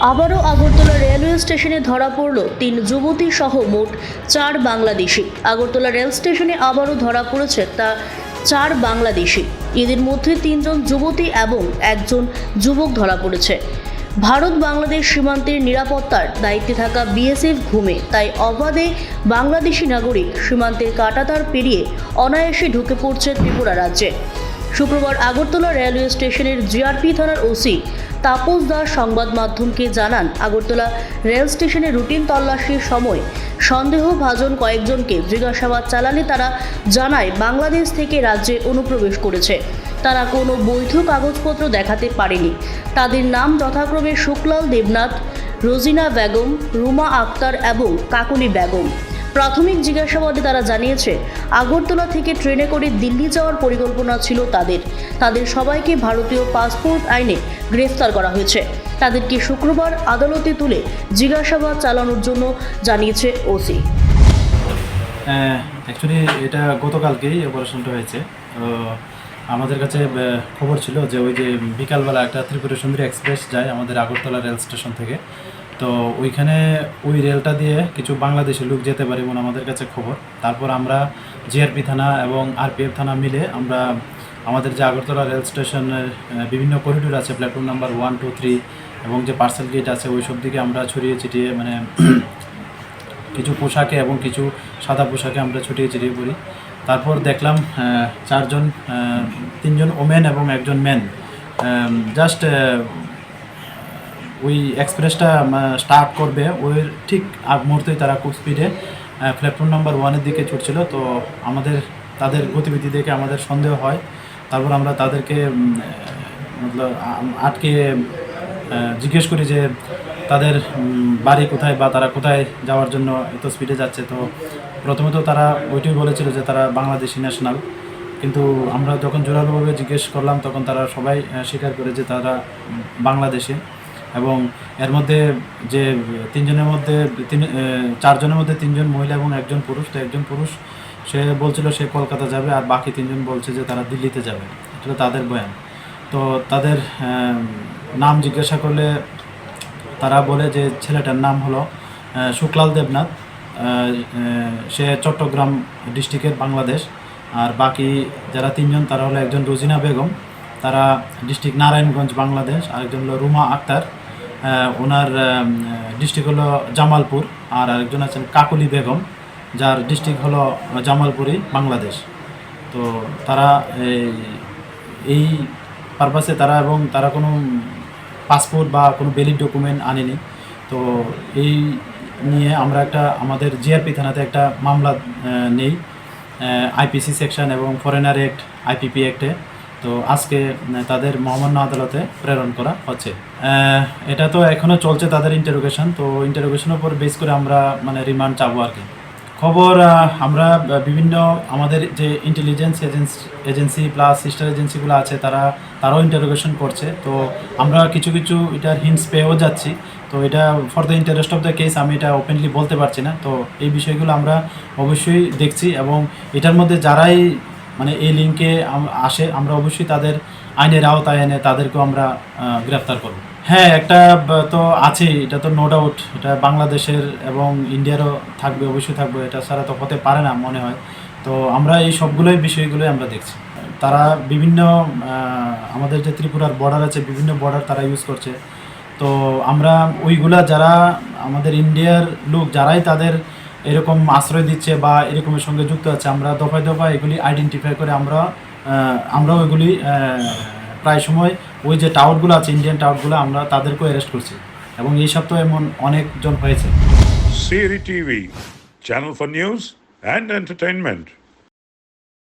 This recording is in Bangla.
আবারও আগরতলা রেলওয়ে স্টেশনে ধরা পড়ল 3 যুবতী সহ মোট 4 বাংলাদেশি। আগরতলা রেল স্টেশনে আবারও ধরা পড়েছে 4 বাংলাদেশি। এদের মধ্যে 3 জন যুবতী এবং একজন যুবক ধরা পড়েছে। ভারত বাংলাদেশ সীমান্তের নিরাপত্তার দায়িত্বে থাকা বিএসএফ ঘুমে, তাই অবাধে বাংলাদেশি নাগরিক সীমান্তের কাঁটাতার পেরিয়ে অনায়াসে ঢুকে পড়ছে ত্রিপুরা রাজ্যে। শুক্রবার আগরতলা রেলওয়ে স্টেশনের জিআরপি থানার ওসি তাপস দাস সংবাদ মাধ্যমকে জানান, আগরতলা রেল স্টেশনে রুটিন তল্লাশির সময় সন্দেহভাজন কয়েকজনকে জিজ্ঞাসাবাদ চালালে তারা জানায় বাংলাদেশ থেকে রাজ্যে অনুপ্রবেশ করেছে। তারা কোনো বৈধ কাগজপত্র দেখাতে পারেনি। তাদের নাম যথাক্রমে শুক্লাল দেবনাথ, রোজিনা বেগম, রুমা আক্তার এবং কাকলি বেগম। প্রাথমিক জিজ্ঞাসাবাদে তারা জানিয়েছে আগরতলা থেকে ট্রেনে করে দিল্লি যাওয়ার পরিকল্পনা ছিল তাদের সবাইকে ভারতীয় পাসপোর্ট আইনে গ্রেফতার করা হয়েছে। তাদেরকে শুক্রবার আদালতে তুলে জিজ্ঞাসাবাদ চালানোর জন্য জানিয়েছে ওসি। অ্যাকচুয়ালি এটা গতকালকেই অপারেশনটা হয়েছে। আমাদের কাছে খবর ছিল যে ওই যে বিকালবেলা একটা ত্রিপুরা সুন্দরী এক্সপ্রেস যায় আমাদের আগরতলা রেল স্টেশন থেকে, তো ওইখানে ওই রেলটা দিয়ে কিছু বাংলাদেশি লোক যেতে পারে এমন আমাদের কাছে খবর। তারপর আমরা জিআরপি থানা এবং আরপিএফ থানা মিলে আমরা আমাদের যে আগরতলা রেল স্টেশনের বিভিন্ন করিডোর আছে, প্ল্যাটফর্ম নাম্বার 1, 2, 3 এবং যে পার্সেল গেট আছে ওই সব দিকে আমরা ছড়িয়ে ছিটিয়ে মানে কিছু পোশাকে এবং কিছু সাদা পোশাকে আমরা ছড়িয়ে ছিটিয়ে পড়ি। তারপর দেখলাম 3 জন ওমেন এবং একজন ম্যান জাস্ট ওই এক্সপ্রেসটা স্টার্ট করবে ওই ঠিক আগ মুহূর্তেই তারা খুব স্পিডে প্ল্যাটফর্ম নাম্বার 1-এর দিকে ছুটছিল। তো তাদের গতিবিধি দেখে আমাদের সন্দেহ হয়। তারপর আমরা তাদেরকে আটকে জিজ্ঞেস করি যে তাদের বাড়ি কোথায় বা তারা কোথায় যাওয়ার জন্য এত স্পিডে যাচ্ছে। তো প্রথমত তারা ওইটাই বলেছিল যে তারা বাংলাদেশি ন্যাশনাল, কিন্তু আমরা যখন জোরালোভাবে জিজ্ঞেস করলাম তখন তারা সবাই স্বীকার করে যে তারা বাংলাদেশে। এবং এর মধ্যে যে 4 জনের মধ্যে 3 জন মহিলা এবং একজন পুরুষ। তো একজন পুরুষ সে বলছিল সে কলকাতা যাবে, আর বাকি 3 জন বলছে যে তারা দিল্লিতে যাবে। এটা তাদের বয়ান। তো তাদের নাম জিজ্ঞাসা করলে তারা বলে যে ছেলেটার নাম হলো শুক্লাল দেবনাথ, সে চট্টগ্রাম ডিস্ট্রিক্টের বাংলাদেশ। আর বাকি যারা 3 জন তারা হলো একজন রোজিনা বেগম, তারা ডিস্ট্রিক্ট নারায়ণগঞ্জ বাংলাদেশ। আরেকজন হলো রুমা আক্তার, ওনার ডিস্ট্রিক্ট হলো জামালপুর। আর আরেকজন আছেন কাকলি বেগম, যার ডিস্ট্রিক্ট হলো জামালপুরি বাংলাদেশ। তো তারা এই পারপাসে তারা কোনো পাসপোর্ট বা কোনো ভ্যালিড ডকুমেন্ট আনেনি। তো এই নিয়ে আমরা আমাদের জিআরপি থানাতে একটা মামলা নেই আইপিসি সেকশন এবং ফরেনার অ্যাক্ট আইপিপি অ্যাক্টে। তো আজকে তাদের মহামান্য আদালতে প্রেরণ করা হচ্ছে। এটা তো এখনও চলছে তাদের ইন্টারোগেশন। তো ইন্টারোগেশনের উপর বেস করে আমরা রিমান্ড চাবো আর কি। খবর বিভিন্ন আমাদের যে ইন্টেলিজেন্স এজেন্সি প্লাস সিস্টার এজেন্সিগুলো আছে তারাও ইন্টারোগেশন করছে। তো আমরা কিছু এটার হিন্টস পেয়েও যাচ্ছি। তো এটা for the interest of the case আমি এটা ওপেনলি বলতে পারছি না। তো এই বিষয়গুলো আমরা অবশ্যই দেখছি এবং এটার মধ্যে যারাই এই লিঙ্কে আসে আমরা অবশ্যই তাদের আইনের আওতায় এনে তাদেরকেও আমরা গ্রেফতার করব। হ্যাঁ, একটা তো আছেই, এটা তো নো ডাউট। এটা বাংলাদেশের এবং ইন্ডিয়ারও থাকবে, অবশ্যই থাকবে। এটা ছাড়া তো হতে পারে না মনে হয়। তো আমরা এই সবগুলোই বিষয়গুলোই আমরা দেখছি। তারা বিভিন্ন আমাদের যে ত্রিপুরার বর্ডার আছে, বিভিন্ন বর্ডার তারা ইউজ করছে। তো আমরা ওইগুলা যারা আমাদের ইন্ডিয়ার লোক যারাই তাদের এরকম আশ্রয় দিচ্ছে বা এরকমের সঙ্গে যুক্ত আছে, আমরা দফায় এগুলি আইডেন্টিফাই করে আমরাও এগুলি প্রায় সময় ওই যে টাওয়ারগুলো আছে, ইন্ডিয়ান টাওয়ারগুলো, আমরা তাদেরকেও অ্যারেস্ট করছি এবং এই সপ্তাহে এমন অনেকজন হয়েছে। Siri TV, channel for news and entertainment.